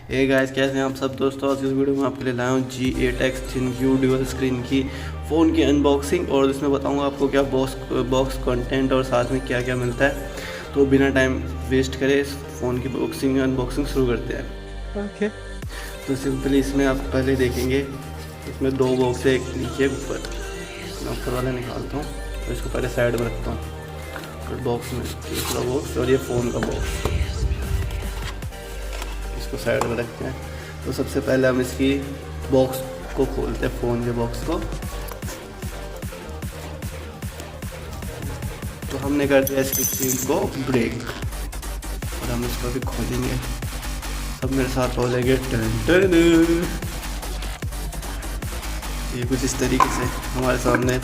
Hey guys, कैसे हैं आप सब दोस्तों। आज इस वीडियो में आपके लिए लाया हूँ G8x ThinQ ड्यूल स्क्रीन की फ़ोन की अनबॉक्सिंग, और इसमें बताऊँगा आपको क्या बॉक्स कंटेंट और साथ में क्या क्या मिलता है। तो बिना टाइम वेस्ट करे इस फ़ोन की अनबॉक्सिंग शुरू करते हैं। ओके, तो सिंपली इसमें आप पहले देखेंगे इसमें दो बॉक्स है, एक नीचे एक ऊपर। मैं ऊपर वाला निकालता हूँ तो इसको पहले साइड में रखता हूँ। फिर बॉक्स में दूसरा बॉक्स और ये फ़ोन का बॉक्स, इसको साइड में रखते हैं। तो सबसे पहले हम इसकी बॉक्स को खोलते हैं, फ़ोन के बॉक्स को। तो हमने कर दिया इसकी सील को ब्रेक और हम इसको भी खोलेंगे। सब मेरे साथ खोलेंगे। टन ये कुछ इस तरीके से हमारे सामने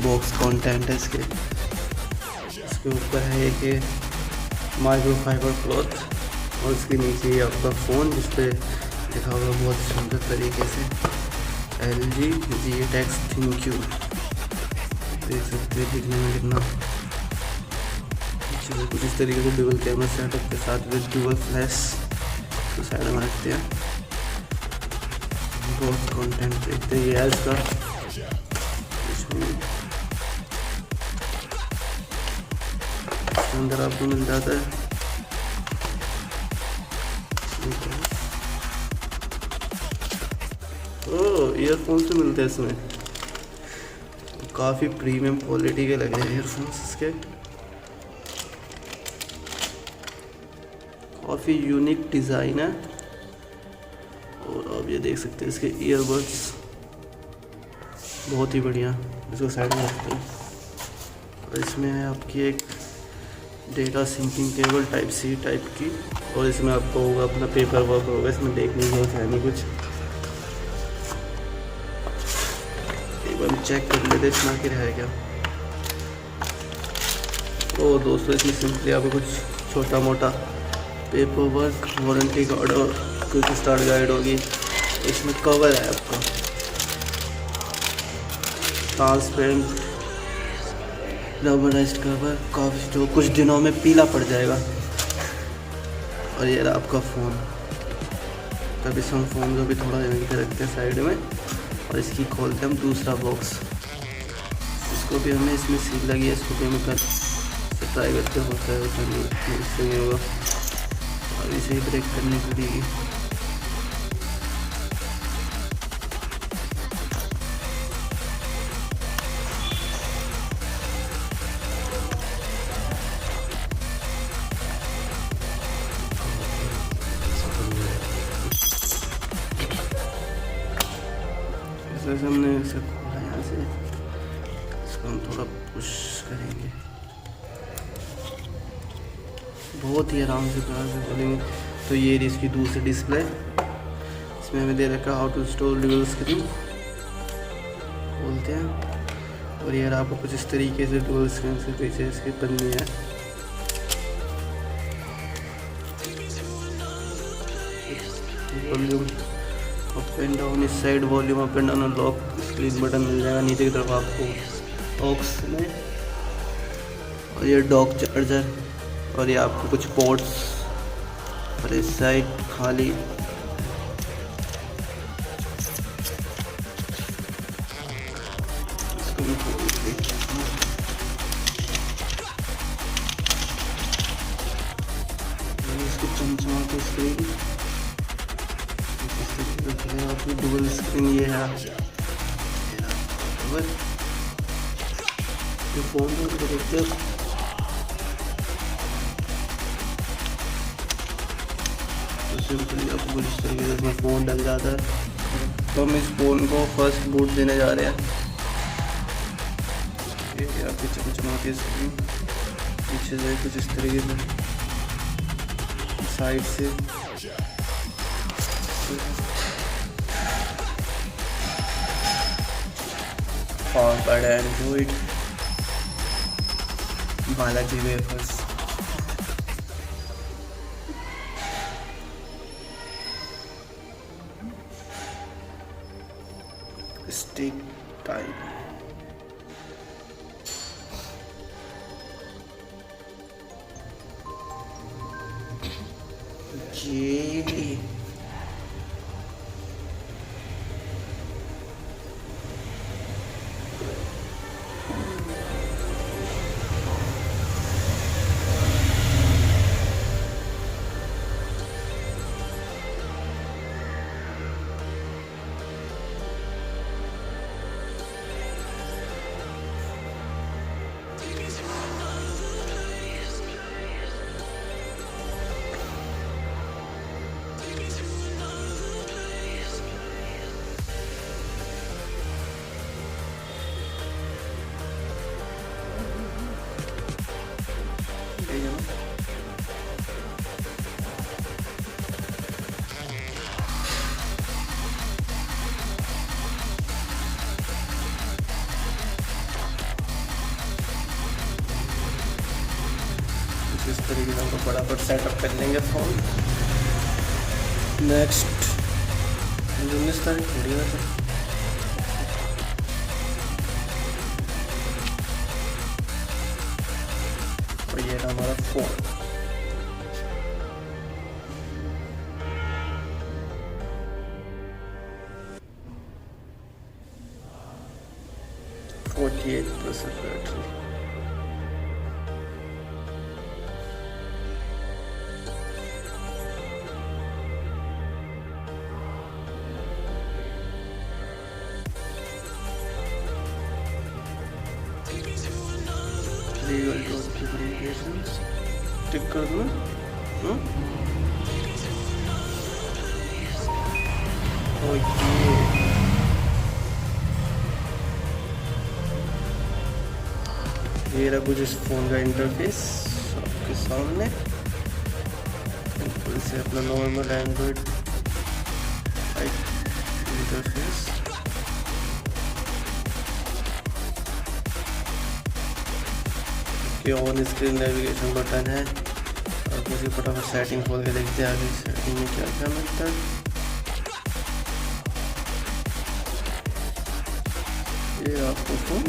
बॉक्स कंटेंट है। इसके ऊपर है एक माइक्रोफाइबर क्लॉथ और इसके नीचे ये आपका फ़ोन, जिस पर लिखा हुआ बहुत सुंदर तरीके से LG G8x ThinQ। देख सकते हैं दिखने में कितना चलो। कुछ इस तरीके से डुअल कैमरा सेटअप के साथ विद डुअल फ्लैश तो साइड में रखते हैं। बहुत कंटेंट देखते हैं। ये है इसका, इसके अंदर आपको मिल जाता है ईयरफोन्स तो मिलते हैं इसमें। काफ़ी प्रीमियम क्वालिटी के लगे हैं ईयरफोन्स इसके, काफ़ी यूनिक डिज़ाइन है। और आप ये देख सकते हैं इसके ईयरबड्स बहुत ही बढ़िया। इसको साइड में रखते हैं और इसमें है आपकी एक data sinking cable type C type की, और इसमें आपको होगा अपना पेपर वर्क होगा। इसमें देखने की जरूरत है नहीं कुछ। एक बार हम चेक कर लेते इतना कि है क्या। तो दोस्तों इसमें सिंपली आपको कुछ छोटा मोटा पेपर वर्क, वारंटी कार्ड और कुछ स्टार्ट गाइड होगी। इसमें कवर है आपका ट्रांसपेरेंट रबराइज्ड कवर, काफ़ी जो कुछ दिनों में पीला पड़ जाएगा। और ये रहा आपका फ़ोन। तब इस हम फ़ोन को भी थोड़ा यहीं पे रखते हैं साइड में, और इसकी खोलते हैं हम दूसरा बॉक्स। इसको भी हमें इसमें सील लगी है, इसको भी हमें कर ट्राई करते होता है, इससे नहीं होगा और इसे ही ब्रेक करनी पड़ेगी। जैसे हमने इसे खोला यहाँ से, इसको हम थोड़ा पुश करेंगे, बहुत ही आराम से प्यार से खोलेंगे। तो ये इसकी दूसरी डिस्प्ले, इसमें हमें दे रखा है how to store dual screen. खोलते हैं और ये आपको कुछ इस तरीके से ड्यूल स्क्रीन से पीछे इसकी पन्नी है। वॉल्यूम अप एंड डाउन, इस side volume up and down, lock screen button मिल जाएगा। नीचे की तरफ आपको ऑक्स में, और ये डॉक चार्जर, और ये आपको कुछ पोर्ट्स, और इस साइड खाली। इसको भी इसको चमचमा के स्क्रीन आपकी डुअल स्क्रीन ये है। ये फ़ोन को देखते हैं, तो सिंपली आपको इस तरीके से इसमें फ़ोन डल जाता है। तो हम इस फ़ोन को फर्स्ट बूट देने जा रहे हैं। ये आपकी चमचमा की स्क्रीन पीछे से कुछ इस तरीके से साइड से forward Android Balaji wafers. Stick type, G8x फटाफट सेटअप कर लेंगे फ़ोन। नेक्स्ट 19 तारीख थोड़ी ना सर, और ये रहा हमारा फ़ोन। बैटरी। टिक कर दूँ। ये रहा कुछ इस फ़ोन का इंटरफेस आपके सामने। इसे अपना नॉर्मल एंड्रॉयड इंटरफेस। ये ऑन स्क्रीन नेविगेशन बटन है। और मुझे फटाफट सेटिंग खोल के देखते हैं आगे सेटिंग में क्या क्या मिलता है। ये आपको फ़ोन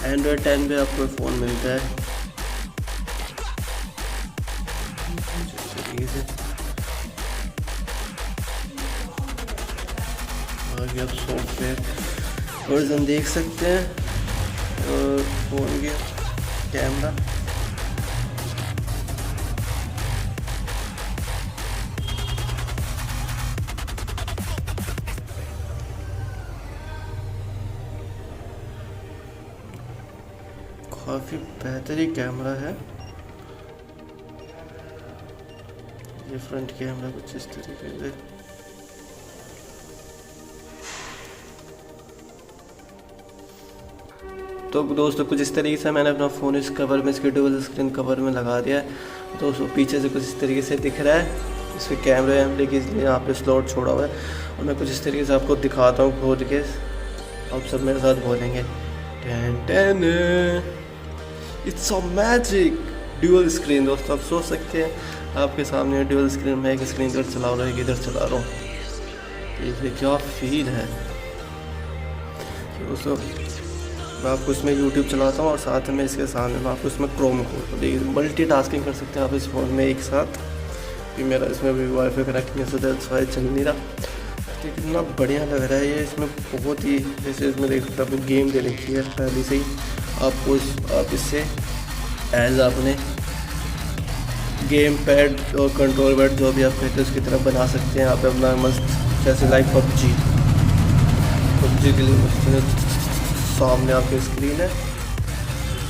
एंड्रॉयड 10 पे आपको फ़ोन मिलता है तरीके से। आगे आप सॉफ्टवेयर वर्जन देख सकते हैं और फ़ोन के कैमरा। काफ़ी बेहतरीन कैमरा है। ये फ्रंट कैमरा कुछ इस तरीके से। तो दोस्तों कुछ इस तरीके से मैंने अपना फ़ोन इस कवर में, इसके डुअल स्क्रीन कवर में लगा दिया है। दोस्तों पीछे से कुछ इस तरीके से दिख रहा है। इसके कैमरे वैमरे के लिए यहाँ पे स्लॉट छोड़ा हुआ है। और मैं कुछ इस तरीके से आपको दिखाता हूँ खोल के। आप सब मेरे साथ बोलेंगे ten ten. It's a magic dual screen. दोस्तों आप सोच सकते हैं आपके सामने ड्यूअल स्क्रीन में एक स्क्रीन इधर चला रहा है, इधर चला रहा हूँ। ये क्या फील है दोस्तों। मैं आपको इसमें यूट्यूब चलाता हूँ और साथ में इसके सामने मैं आपको इसमें क्रोम खोलता हूँ। मल्टीटास्किंग कर सकते हैं आप इस फ़ोन में एक साथ। कि मेरा इसमें भी वाईफाई कनेक्ट नहीं होता, वाई चल नहीं रहा। कितना बढ़िया लग रहा है ये। इसमें बहुत ही जैसे इसमें देख सकते हैं गेम दे रखी है पहले से ही आपको। आप इससे एज आपने गेम पैड और कंट्रोल पैड जो भी आप कहते हैं उसकी तरफ बना सकते हैं। आप अपना मस्त जैसे लाइक पबजी के लिए मस्त सामने आपके स्क्रीन है।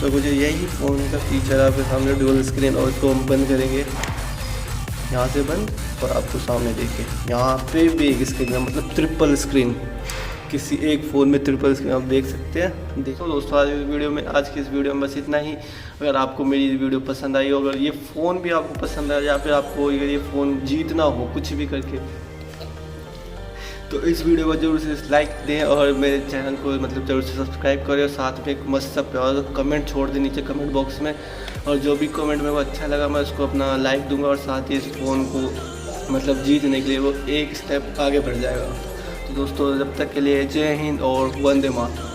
तो मुझे यही फ़ोन का फीचर है आपके सामने डुअल स्क्रीन। और इसको हम बंद करेंगे यहाँ से बंद, और आपको सामने देखिए यहाँ पे भी एक स्क्रीन है, मतलब ट्रिपल स्क्रीन। किसी एक फ़ोन में ट्रिपल स्क्रीन आप देख सकते हैं। देखो दोस्तों आज की इस वीडियो में बस इतना ही। अगर आपको मेरी वीडियो पसंद आई, अगर ये फ़ोन भी आपको पसंद आया या फिर आपको अगर ये फ़ोन जीतना हो कुछ भी करके, तो इस वीडियो को जरूर से लाइक दें और मेरे चैनल को मतलब ज़रूर से सब्सक्राइब करें। और साथ में एक मस्त सा प्यारा कमेंट छोड़ दें नीचे कमेंट बॉक्स में। और जो भी कमेंट मेरे को अच्छा लगा मैं उसको अपना लाइक दूंगा। और साथ ही इस फ़ोन को मतलब जीतने के लिए वो एक स्टेप आगे बढ़ जाएगा। तो दोस्तों जब तक के लिए जय हिंद और वंदे मातरम।